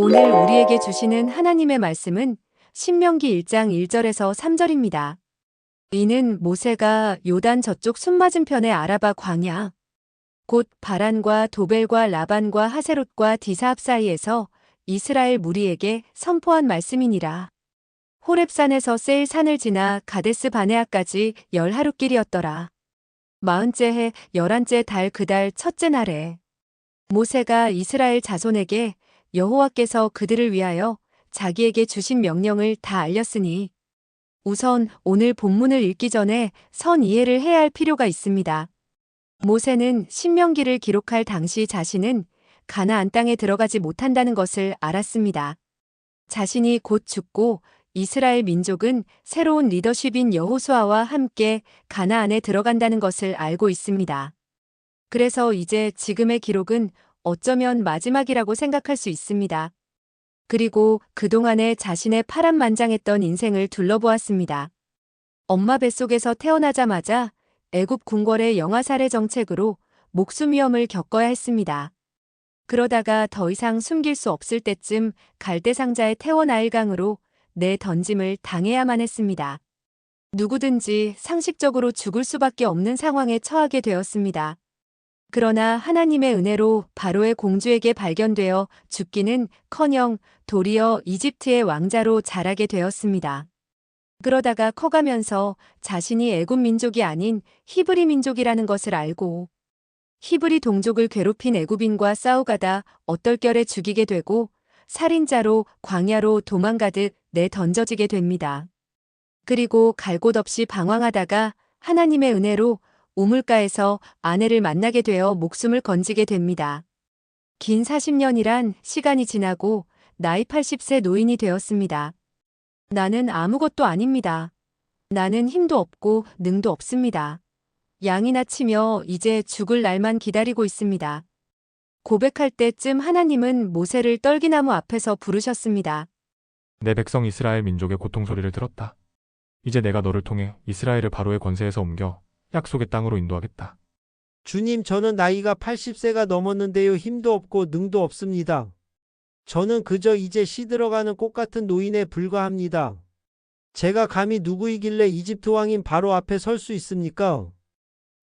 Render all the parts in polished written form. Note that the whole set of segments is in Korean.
오늘 우리에게 주시는 하나님의 말씀은 신명기 1장 1절에서 3절입니다. 이는 모세가 요단 저쪽 숨맞은편의 아라바 광야, 곧 바란과 도벨과 라반과 하세롯과 디사합 사이에서 이스라엘 무리에게 선포한 말씀이니라. 호렙산에서 세일 산을 지나 가데스 바네아까지 10하룻길이었더라. 40째 해 11째 달 그 달 첫째 날에 모세가 이스라엘 자손에게 여호와께서 그들을 위하여 자기에게 주신 명령을 다 알렸으니 우선 오늘 본문을 읽기 전에 선 이해를 해야 할 필요가 있습니다. 모세는 신명기를 기록할 당시 자신은 가나안 땅에 들어가지 못한다는 것을 알았습니다. 자신이 곧 죽고 이스라엘 민족은 새로운 리더십인 여호수아와 함께 가나안에 들어간다는 것을 알고 있습니다. 그래서 이제 지금의 기록은 어쩌면 마지막이라고 생각할 수 있습니다. 그리고 그동안에 자신의 파란만장했던 인생을 둘러보았습니다. 엄마 뱃속에서 태어나자마자 애굽 궁궐의 영아살해 정책으로 목숨 위험을 겪어야 했습니다. 그러다가 더 이상 숨길 수 없을 때쯤 갈대상자의 태워 나일강으로 내 던짐을 당해야만 했습니다. 누구든지 상식적으로 죽을 수밖에 없는 상황에 처하게 되었습니다. 그러나 하나님의 은혜로 바로의 공주에게 발견되어 죽기는커녕 도리어 이집트의 왕자로 자라게 되었습니다. 그러다가 커가면서 자신이 애굽 민족이 아닌 히브리 민족이라는 것을 알고 히브리 동족을 괴롭힌 애굽인과 싸우가다 얼떨결에 죽이게 되고 살인자로 광야로 도망가듯 내던져지게 됩니다. 그리고 갈 곳 없이 방황하다가 하나님의 은혜로 우물가에서 아내를 만나게 되어 목숨을 건지게 됩니다. 긴 40년이란 시간이 지나고 나이 80세 노인이 되었습니다. 나는 아무것도 아닙니다. 나는 힘도 없고 능도 없습니다. 양이나 치며 이제 죽을 날만 기다리고 있습니다. 고백할 때쯤 하나님은 모세를 떨기나무 앞에서 부르셨습니다. 내 백성 이스라엘 민족의 고통 소리를 들었다. 이제 내가 너를 통해 이스라엘을 바로의 권세에서 옮겨 약속의 땅으로 인도하겠다. 주님, 저는 나이가 80세가 넘었는데요. 힘도 없고 능도 없습니다. 저는 그저 이제 시들어가는 꽃 같은 노인에 불과합니다. 제가 감히 누구이길래 이집트 왕인 바로 앞에 설 수 있습니까?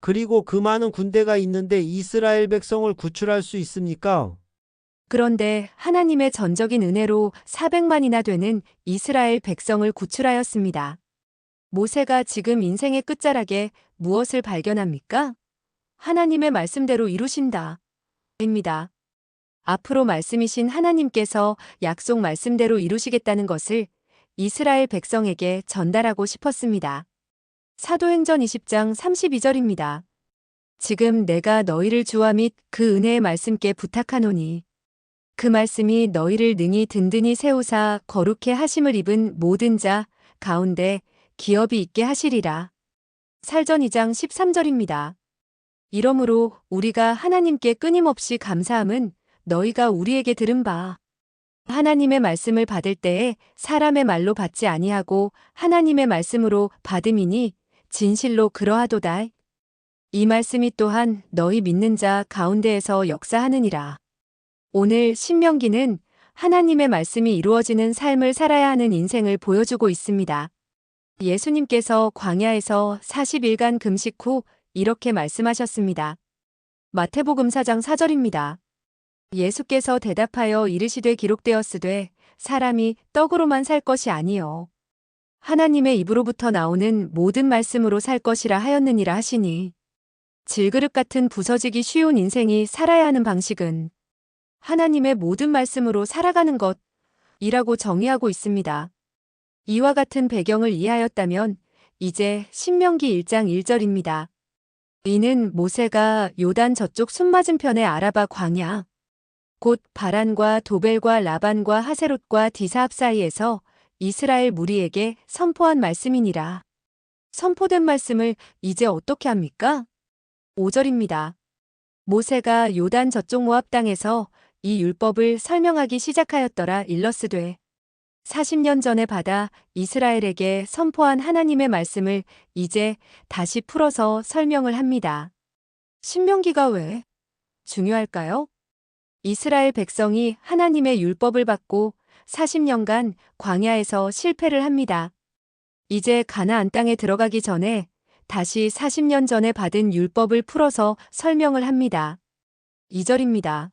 그리고 그 많은 군대가 있는데 이스라엘 백성을 구출할 수 있습니까? 그런데 하나님의 전적인 은혜로 400만이나 되는 이스라엘 백성을 구출하였습니다. 모세가 지금 인생의 끝자락에 무엇을 발견합니까? 하나님의 말씀대로 이루신다. 입니다. 앞으로 말씀이신 하나님께서 약속 말씀대로 이루시겠다는 것을 이스라엘 백성에게 전달하고 싶었습니다. 사도행전 20장 32절입니다. 지금 내가 너희를 주와 및 그 은혜의 말씀께 부탁하노니 그 말씀이 너희를 능히 든든히 세우사 거룩해 하심을 입은 모든 자 가운데 기업이 있게 하시리라. 살전 2장 13절입니다. 이러므로 우리가 하나님께 끊임없이 감사함은 너희가 우리에게 들은 바 하나님의 말씀을 받을 때에 사람의 말로 받지 아니하고 하나님의 말씀으로 받음이니 진실로 그러하도다. 이 말씀이 또한 너희 믿는 자 가운데에서 역사하느니라. 오늘 신명기는 하나님의 말씀이 이루어지는 삶을 살아야 하는 인생을 보여주고 있습니다. 예수님께서 광야에서 40일간 금식 후 이렇게 말씀하셨습니다. 마태복음 4장 4절입니다. 예수께서 대답하여 이르시되 기록되었으되 사람이 떡으로만 살 것이 아니요 하나님의 입으로부터 나오는 모든 말씀으로 살 것이라 하였느니라 하시니 질그릇 같은 부서지기 쉬운 인생이 살아야 하는 방식은 하나님의 모든 말씀으로 살아가는 것이라고 정의하고 있습니다. 이와 같은 배경을 이해하였다면 이제 신명기 1장 1절입니다. 이는 모세가 요단 저쪽 숨맞은편의 아라바 광야, 곧 바란과 도벨과 라반과 하세롯과 디사합 사이에서 이스라엘 무리에게 선포한 말씀이니라. 선포된 말씀을 이제 어떻게 합니까? 5절입니다. 모세가 요단 저쪽 모압 땅에서 이 율법을 설명하기 시작하였더라. 일러스되 40년 전에 받아 이스라엘에게 선포한 하나님의 말씀을 이제 다시 풀어서 설명을 합니다. 신명기가 왜 중요할까요? 이스라엘 백성이 하나님의 율법을 받고 40년간 광야에서 실패를 합니다. 이제 가나안 땅에 들어가기 전에 다시 40년 전에 받은 율법을 풀어서 설명을 합니다. 2절입니다.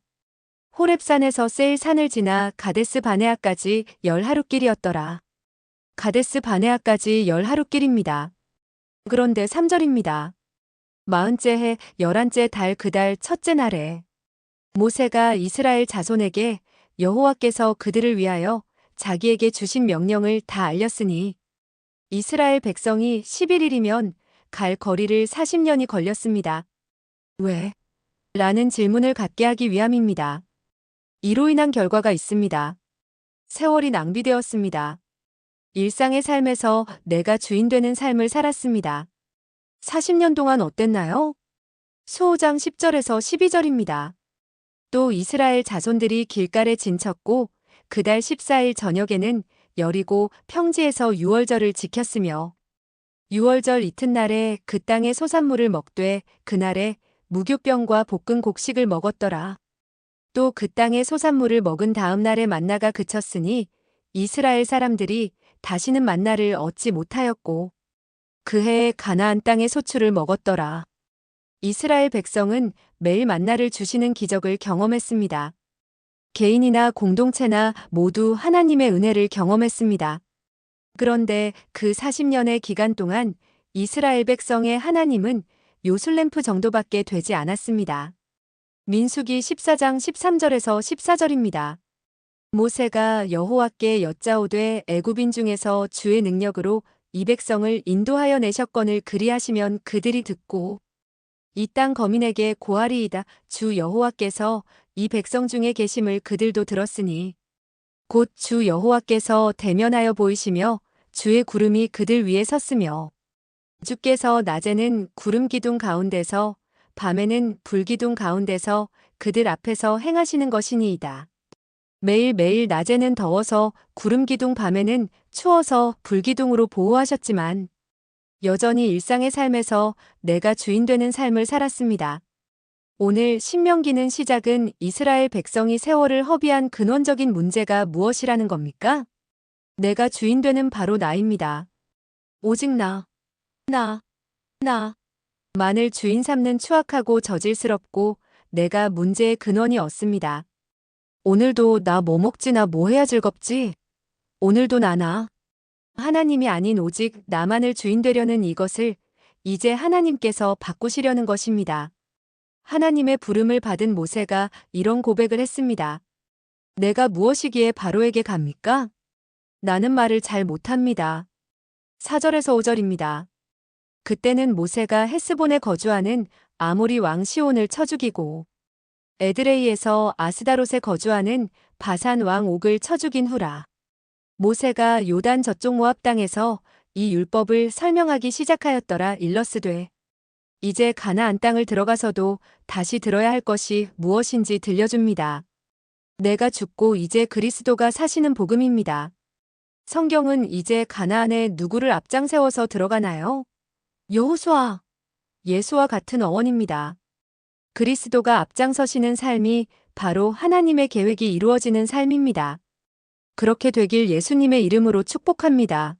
호렙산에서 세일 산을 지나 가데스 바네아까지 10하루길이었더라. 가데스 바네아까지 10하루길입니다. 그런데 3절입니다. 40째 해 11째 달 그 달 첫째 날에 모세가 이스라엘 자손에게 여호와께서 그들을 위하여 자기에게 주신 명령을 다 알렸으니 이스라엘 백성이 11일이면 갈 거리를 40년이 걸렸습니다. 왜? 라는 질문을 갖게 하기 위함입니다. 이로 인한 결과가 있습니다. 세월이 낭비되었습니다. 일상의 삶에서 내가 주인 되는 삶을 살았습니다. 40년 동안 어땠나요? 수호장 10절에서 12절입니다. 또 이스라엘 자손들이 길갈에 진쳤고 그달 14일 저녁에는 여리고 평지에서 유월절을 지켰으며 유월절 이튿날에 그 땅의 소산물을 먹되 그날에 무교병과 볶은 곡식을 먹었더라. 또 그 땅의 소산물을 먹은 다음 날에 만나가 그쳤으니 이스라엘 사람들이 다시는 만나를 얻지 못하였고 그 해에 가나안 땅의 소출을 먹었더라. 이스라엘 백성은 매일 만나를 주시는 기적을 경험했습니다. 개인이나 공동체나 모두 하나님의 은혜를 경험했습니다. 그런데 그 40년의 기간 동안 이스라엘 백성의 하나님은 요술램프 정도밖에 되지 않았습니다. 민수기 14장 13절에서 14절입니다. 모세가 여호와께 여짜오되 애굽인 중에서 주의 능력으로 이 백성을 인도하여 내셨거늘 그리하시면 그들이 듣고 이 땅 거민에게 고하리이다. 주 여호와께서 이 백성 중에 계심을 그들도 들었으니 곧 주 여호와께서 대면하여 보이시며 주의 구름이 그들 위에 섰으며 주께서 낮에는 구름 기둥 가운데서 밤에는 불기둥 가운데서 그들 앞에서 행하시는 것이니이다. 매일매일 낮에는 더워서 구름 기둥 밤에는 추워서 불기둥으로 보호하셨지만 여전히 일상의 삶에서 내가 주인 되는 삶을 살았습니다. 오늘 신명기는 시작은 이스라엘 백성이 세월을 허비한 근원적인 문제가 무엇이라는 겁니까? 내가 주인 되는 바로 나입니다. 오직 나. 만을 주인 삼는 추악하고 저질스럽고 내가 문제의 근원이 없습니다. 오늘도 나 뭐 먹지 나 뭐 해야 즐겁지? 오늘도 나나. 하나님이 아닌 오직 나만을 주인 되려는 이것을 이제 하나님께서 바꾸시려는 것입니다. 하나님의 부름을 받은 모세가 이런 고백을 했습니다. 내가 무엇이기에 바로에게 갑니까? 나는 말을 잘 못합니다. 4절에서 5절입니다. 그때는 모세가 헤스본에 거주하는 아모리 왕 시온을 쳐 죽이고 에드레이에서 아스다롯에 거주하는 바산 왕 옥을 쳐 죽인 후라. 모세가 요단 저쪽 모압 땅에서 이 율법을 설명하기 시작하였더라. 일러스되 이제 가나안 땅을 들어가서도 다시 들어야 할 것이 무엇인지 들려줍니다. 내가 죽고 이제 그리스도가 사시는 복음입니다. 성경은 이제 가나안에 누구를 앞장세워서 들어가나요? 여호수아, 예수와 같은 어원입니다. 그리스도가 앞장서시는 삶이 바로 하나님의 계획이 이루어지는 삶입니다. 그렇게 되길 예수님의 이름으로 축복합니다.